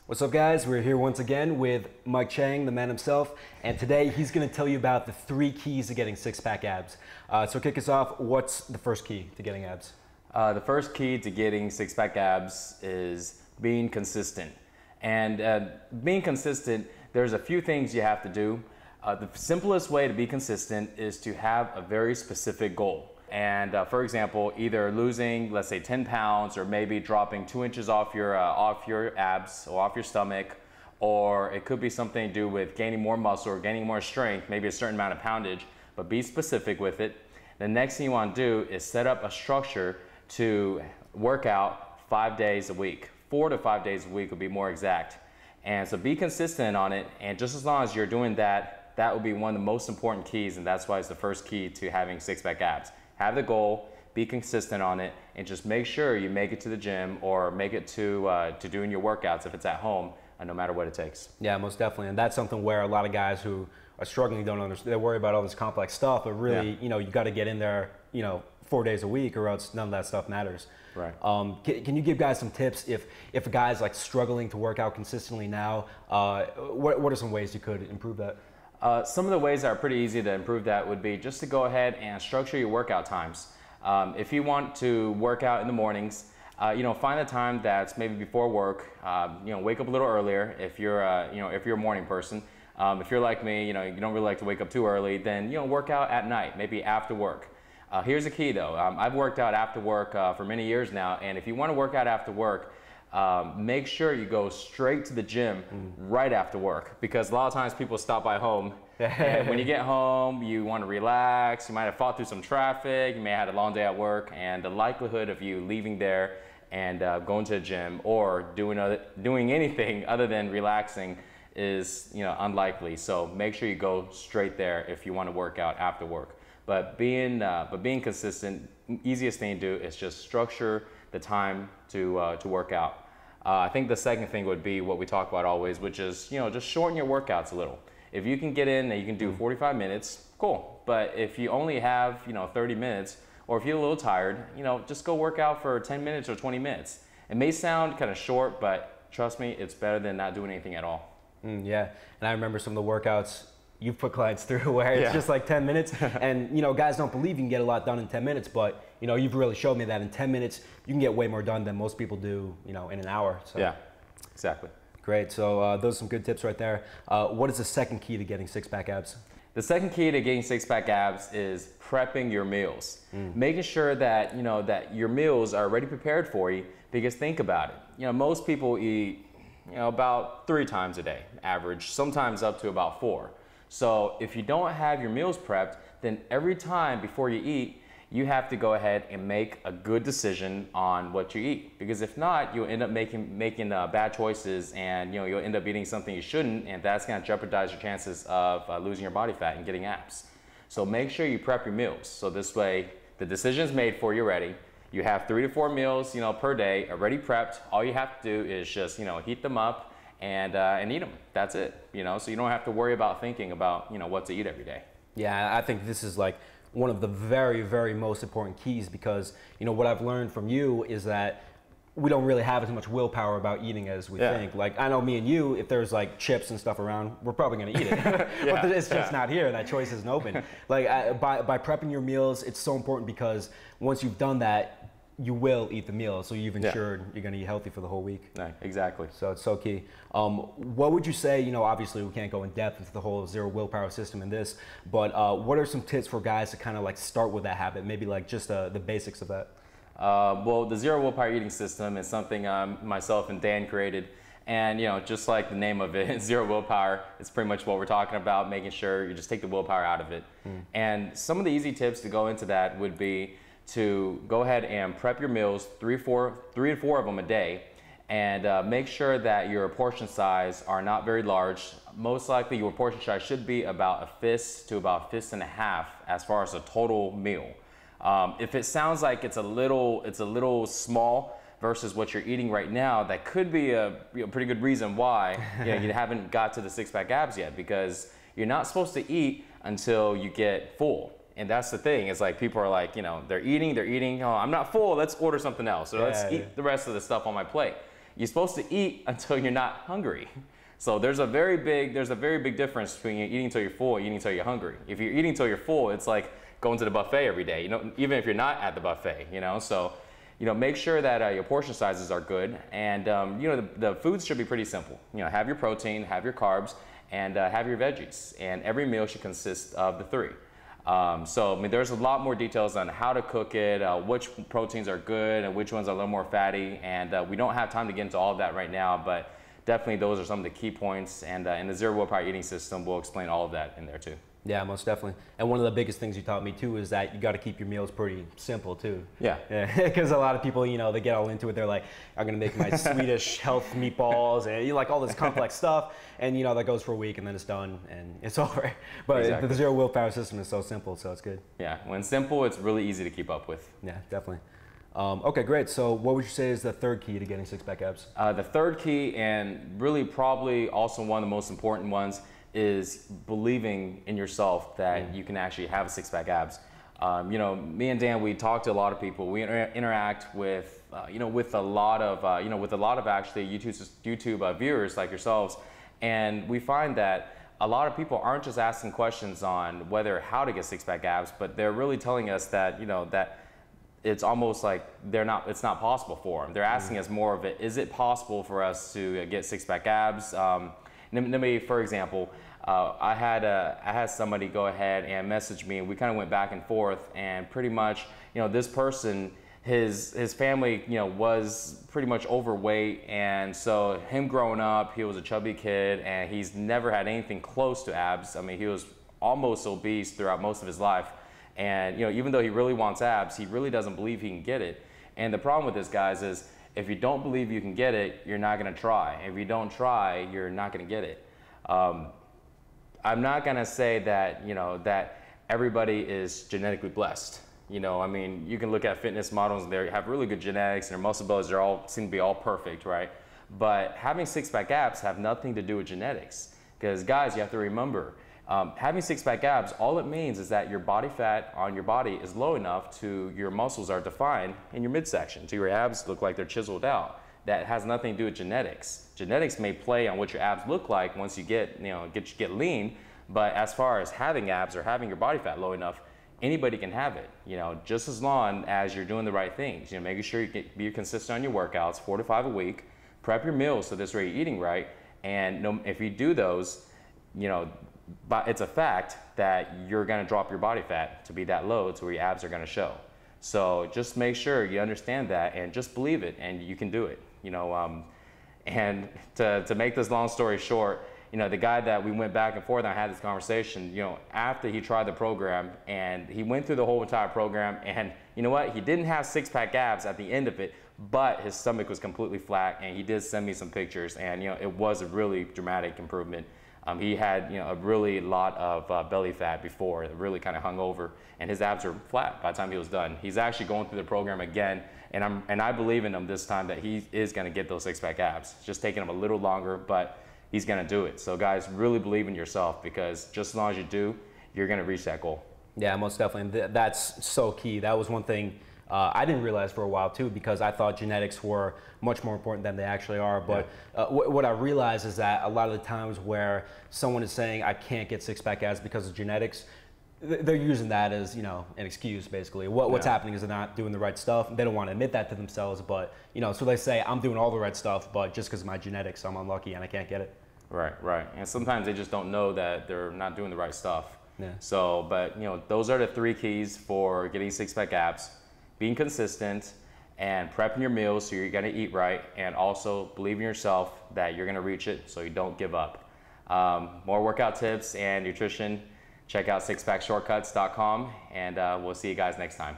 What's up, guys? We're here once again with Mike Chang, the man himself, and today he's going to tell you about the 3 keys to getting six-pack abs. So kick us off, what's the first key to getting abs? The first key to getting six-pack abs is being consistent. And being consistent, there's a few things you have to do. The simplest way to be consistent is to have a very specific goal. And for example, either losing, let's say 10 pounds, or maybe dropping 2 inches off your abs or off your stomach, or it could be something to do with gaining more muscle or gaining more strength, maybe a certain amount of poundage, but be specific with it. The next thing you want to do is set up a structure to work out 5 days a week. 4 to 5 days a week would be more exact. And so be consistent on it, and just as long as you're doing that, that will be one of the most important keys, and that's why it's the first key to having six-pack abs. Have the goal, be consistent on it, and just make sure you make it to the gym or make it to doing your workouts if it's at home, no matter what it takes. Yeah, most definitely. And that's something where a lot of guys who are struggling don't understand. They worry about all this complex stuff, but really, you know, you got to get in there, 4 days a week, or else none of that stuff matters. Right. Can you give guys some tips if a guy's like struggling to work out consistently now? What are some ways you could improve that? Some of the ways that are pretty easy to improve that would be just to go ahead and structure your workout times. If you want to work out in the mornings, find a time that's maybe before work. Wake up a little earlier if you're if you're a morning person. If you're like me, you don't really like to wake up too early, then work out at night, maybe after work. Here's the key though. I've worked out after work for many years now, and if you want to work out after work, make sure you go straight to the gym right after work, because a lot of times people stop by home and when you get home you want to relax, you might have fought through some traffic, you may have had a long day at work, and the likelihood of you leaving there and going to the gym or doing anything other than relaxing is unlikely. So make sure you go straight there if you want to work out after work. But being consistent, easiest thing to do is just structure the time to work out. I think the second thing would be what we talk about always, which is just shorten your workouts a little. If you can get in and you can do 45 minutes, cool. But if you only have 30 minutes, or if you're a little tired, just go work out for 10 minutes or 20 minutes. It may sound kind of short, but trust me, it's better than not doing anything at all. Yeah, and I remember some of the workouts you've put clients through where it's just like 10 minutes and guys don't believe you can get a lot done in 10 minutes, but you've really showed me that in 10 minutes you can get way more done than most people do in an hour. So yeah, exactly. Great. So those are some good tips right there. What is the second key to getting six-pack abs? The second key to getting six-pack abs is prepping your meals. Making sure that that your meals are already prepared for you, because think about it. Most people eat about 3 times a day, average, sometimes up to about 4. So if you don't have your meals prepped, then every time before you eat, you have to go ahead and make a good decision on what you eat. Because if not, you'll end up making bad choices, and you'll end up eating something you shouldn't, and that's going to jeopardize your chances of losing your body fat and getting abs. So make sure you prep your meals. So this way, the decision is made for you ready. You have 3 to 4 meals per day already prepped. All you have to do is just heat them up and eat them. That's it. So you don't have to worry about thinking about what to eat every day. Yeah, I think this is like one of the very, very most important keys, because what I've learned from you is that we don't really have as much willpower about eating as we think. Like, I know me and you, if there's like chips and stuff around, we're probably going to eat it. But it's just not here. That choice isn't open. Like by prepping your meals, it's so important, because once you've done that, you will eat the meal, so you've ensured you're going to eat healthy for the whole week. Yeah, exactly. So it's so key. What would you say, obviously we can't go in depth into the whole zero willpower system in this, but what are some tips for guys to kind of like start with that habit, maybe like just the basics of that? Well, the zero willpower eating system is something myself and Dan created. And just like the name of it, zero willpower, it's pretty much what we're talking about, making sure you just take the willpower out of it. And some of the easy tips to go into that would be to go ahead and prep your meals, 3 to 4 of them a day, and make sure that your portion size are not very large. Most likely your portion size should be about a fist to about a fist and a half as far as a total meal. If it sounds like it's a little small versus what you're eating right now, that could be a pretty good reason why you haven't got to the six-pack abs yet, because you're not supposed to eat until you get full. And that's the thing, it's like people are like, they're eating, oh, I'm not full, let's order something else, or let's eat the rest of the stuff on my plate. you're supposed to eat until you're not hungry. So there's a very big difference between eating until you're full and eating until you're hungry. If you're eating until you're full, it's like going to the buffet every day, even if you're not at the buffet, so make sure that your portion sizes are good, and the foods should be pretty simple. Have your protein, have your carbs, and have your veggies, and every meal should consist of the three. So there's a lot more details on how to cook it, which proteins are good and which ones are a little more fatty, and we don't have time to get into all of that right now, but definitely those are some of the key points, and in the Zero Willpower Eating System, we'll explain all of that in there too. Yeah, most definitely. And one of the biggest things you taught me too is that you got to keep your meals pretty simple too. Yeah. Because a lot of people, they get all into it. They're like, I'm going to make my Swedish health meatballs and like all this complex stuff. And that goes for a week and then it's done and it's over. But exactly. The Zero Willpower System is so simple, so it's good. Yeah, when simple, it's really easy to keep up with. Yeah, definitely. Okay, great. So what would you say is the third key to getting six-pack abs? The third key, and really probably also one of the most important ones, is believing in yourself that you can actually have a six-pack abs. Me and Dan, we talk to a lot of people. We interact with, with a lot of actually YouTube viewers like yourselves, and we find that a lot of people aren't just asking questions on how to get six-pack abs, but they're really telling us that, that it's almost like it's not possible for them. They're asking us more of it. Is it possible for us to get six-pack abs? Maybe, for example, I had somebody go ahead and message me, and we kind of went back and forth, and pretty much, this person, his family, was pretty much overweight, and so him growing up, he was a chubby kid, and he's never had anything close to abs. I mean, he was almost obese throughout most of his life, and even though he really wants abs, he really doesn't believe he can get it. And the problem with this, guys, is if you don't believe you can get it, you're not going to try. If you don't try, you're not going to get it. I'm not going to say that, that everybody is genetically blessed. You can look at fitness models and they have really good genetics and their muscle builders seem to be all perfect, right? But having six-pack abs have nothing to do with genetics. Because guys, you have to remember, having six-pack abs, all it means is that your body fat on your body is low enough to your muscles are defined in your midsection. So your abs look like they're chiseled out. That has nothing to do with genetics. Genetics may play on what your abs look like once you get lean, but as far as having abs or having your body fat low enough, anybody can have it, just as long as you're doing the right things. Making sure you be consistent on your workouts, 4 to 5 a week, prep your meals so this way you're eating right, and if you do those, but it's a fact that you're gonna drop your body fat to be that low to where your abs are gonna show. So just make sure you understand that and just believe it, and you can do it. And to make this long story short, the guy that we went back and forth and I had this conversation, after he tried the program and he went through the whole entire program, and you know what? He didn't have six-pack abs at the end of it, but his stomach was completely flat, and he did send me some pictures, and it was a really dramatic improvement. He had a really lot of belly fat before, it really kind of hung over, and his abs were flat by the time he was done. He's actually going through the program again, and I believe in him this time that he is going to get those six-pack abs. It's just taking him a little longer, but he's going to do it. So guys, really believe in yourself, because just as long as you do, you're going to reach that goal. Yeah, most definitely. That's so key. That was one thing I didn't realize for a while too, because I thought genetics were much more important than they actually are. But what I realized is that a lot of the times where someone is saying I can't get six-pack abs because of genetics, they're using that as an excuse basically. What's happening is they're not doing the right stuff. They don't want to admit that to themselves, but so they say I'm doing all the right stuff, but just because of my genetics, I'm unlucky and I can't get it. Right. And sometimes they just don't know that they're not doing the right stuff. Yeah. So, but those are the 3 keys for getting six-pack abs: being consistent and prepping your meals so you're going to eat right, and also believe in yourself that you're going to reach it so you don't give up. More workout tips and nutrition, check out sixpackshortcuts.com, and we'll see you guys next time.